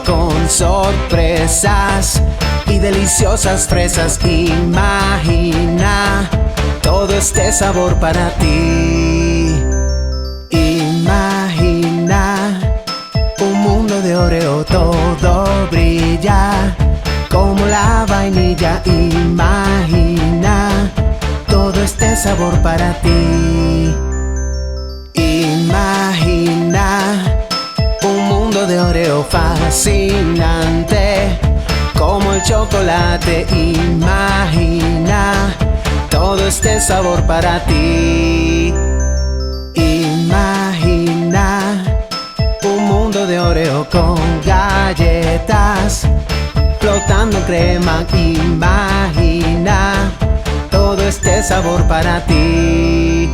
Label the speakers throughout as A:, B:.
A: Oreo con sorpresas y deliciosas fresas. Imagina todo este sabor para ti. Imagina un mundo de Oreo, todo brilla como la vainilla. Imagina todo este sabor para ti. Imagina un mundo de Oreo fascinante como el chocolate. Imagina todo este sabor para ti. Imagina un mundo de Oreo con galletas flotando en crema. Imagina todo este sabor para ti.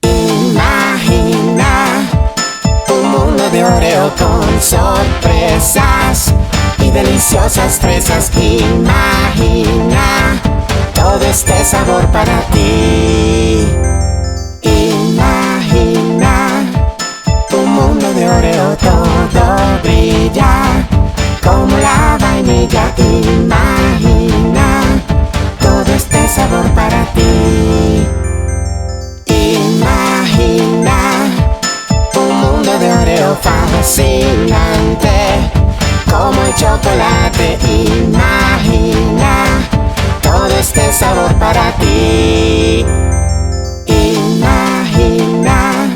A: Imagina un mundo de Oreo con sorpresas y deliciosas fresas. Imagina todo este sabor para ti. Imagina un mundo de Oreo, todo brilla como la vainilla. Imagina todo este sabor para ti. Imagina un mundo de Oreo fascinante como el chocolate. Imagina todo este sabor para ti. Imagina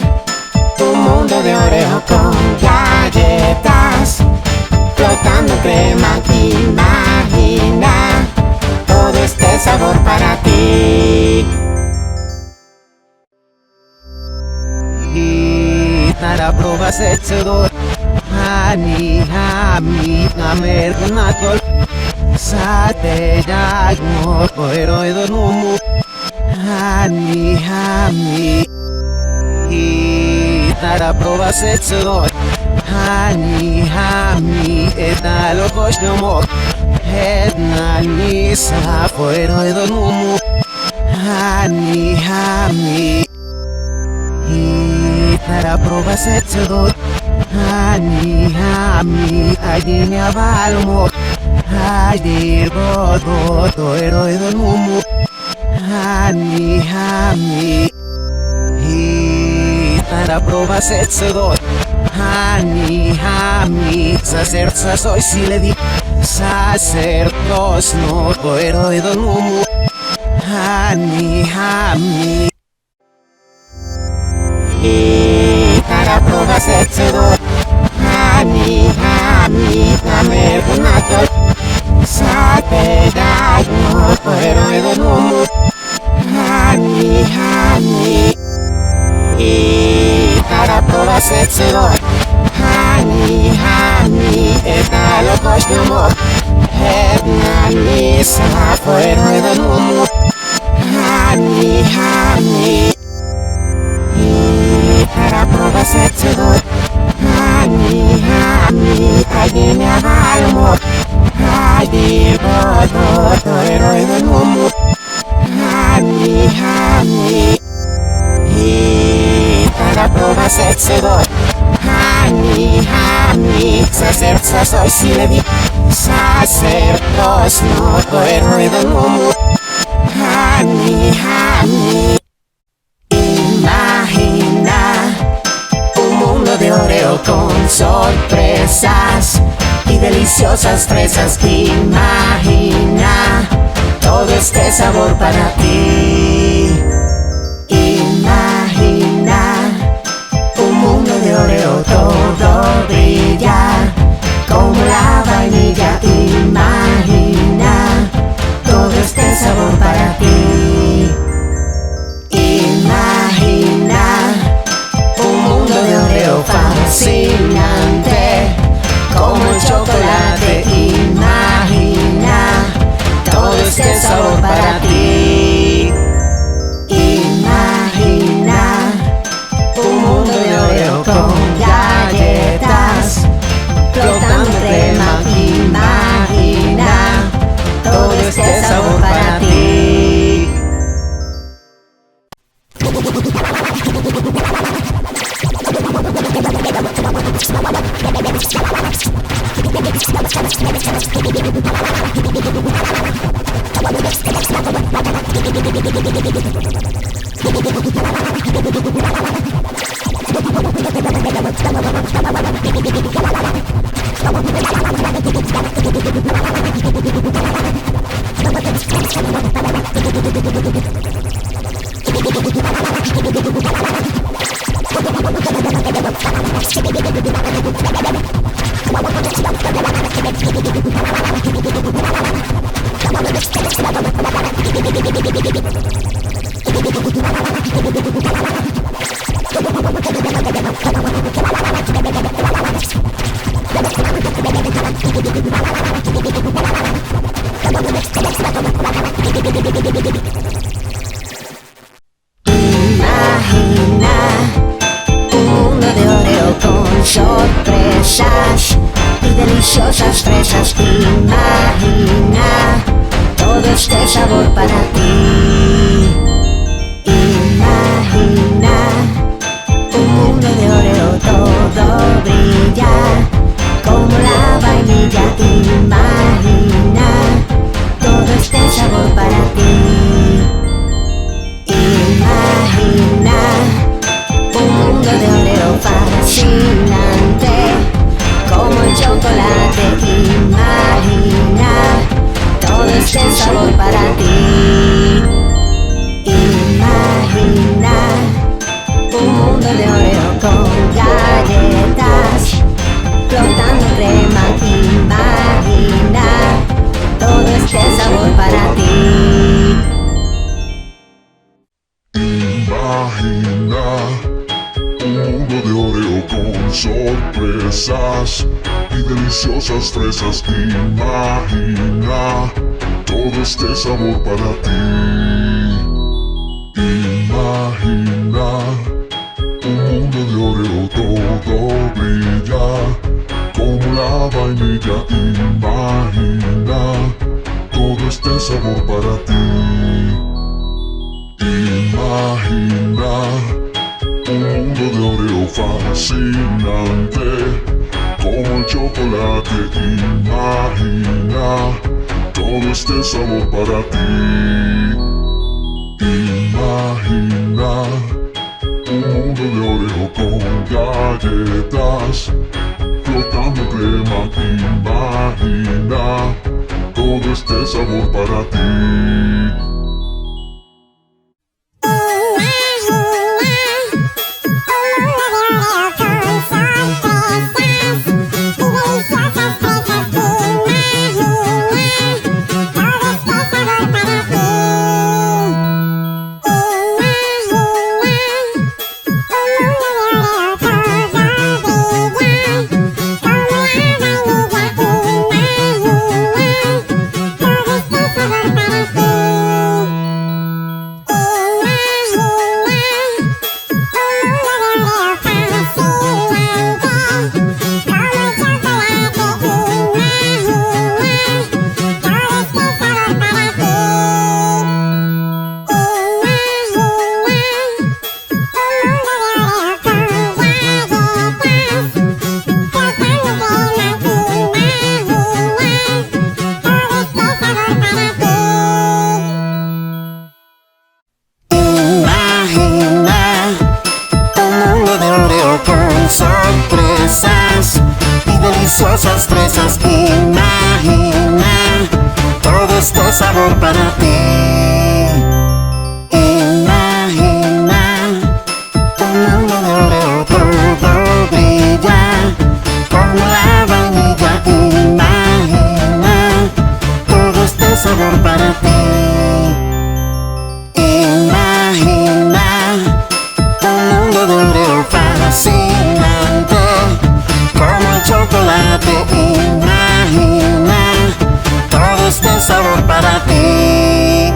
A: un mundo de Oreo con galletas flotando en crema. Imagina todo este sabor para ti. Para provas echador Hani hami amer natol Sate jagmo Oero edonumu Hani hami Para provas echador Hani hami Etalo koshnomo Edna nisa Oero edonumu Hani hami Para provas echador Hani hami Ajinya balmo Hadir bodo Ero edonumu Hani hami Para provas echador Hani hami Sacerza soy si le di Sacerdos no Ero edonumu Hani hami Para provas echador Hani hami Amer natol Sate jagmo Ero edonumu Hani hami Para provas echador Hani hami Etalo koshnomo Edna nisa Ero edonumu Hani hami Para provas echador Hani hami Ajinya balmo Hadir bodo Ero edonumu Hani hami Para provas echador Hani hami Sacerza soy si le di Sacerdos no Ero edonumu Hani hami Imagina un mundo de Oreo con sorpresas y deliciosas fresas. Imagina todo este sabor para ti. Imagina un mundo de Oreo, todo brilla como la vainilla. Imagina todo este sabor para ti. Imagina un mundo de Oreo fascinante como el chocolate. Imagina todo este sabor para ti. Imagina un mundo de Oreo con galletas flotando en crema. Imagina todo este sabor para ti. Sorpresas y deliciosas fresas. Imagina todo este sabor para ti. Imagina un mundo de Oreo, todo brilla como la vainilla. Imagina todo este sabor para ti. Imagina un mundo de Oreo fascinante como el chocolate. Imagina todo este sabor para ti. Imagina un mundo de Oreo con galletas flotando en crema. Imagina todo este sabor para ti.
B: Imagina un mundo de Oreo con sorpresas y deliciosas fresas. Imagina todo este sabor para ti. Imagina un mundo de Oreo, todo brilla como la vainilla. Imagina todo este sabor para ti. Imagina un mundo de Oreo fascinante como el chocolate. Imagina todo este sabor para ti. Imagina un mundo de Oreo con galletas flotando en crema. Imagina todo este sabor para ti.
A: Sorpresas y deliciosas fresas. Imagina todo este sabor para ti. Imagina un mundo de Oreo, todo brilla como la vainilla. Imagina todo este sabor para ti. Imagina un mundo de Oreo fascinante como el chocolate. Imagina todo este sabor para ti.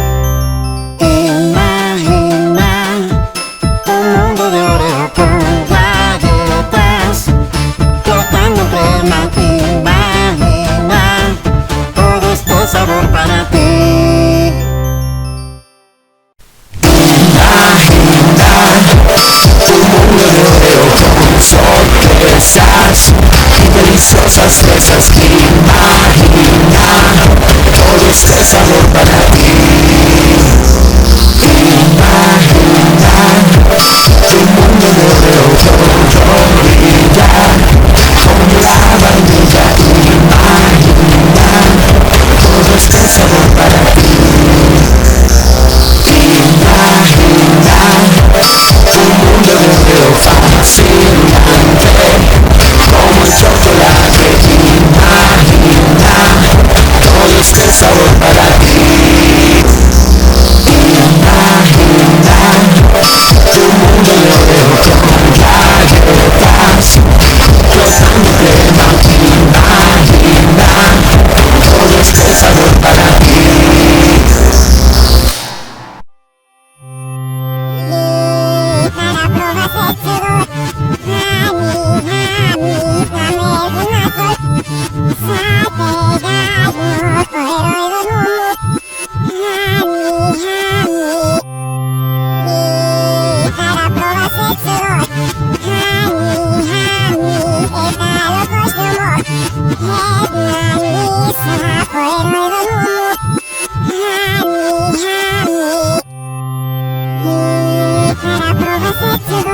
A: 気が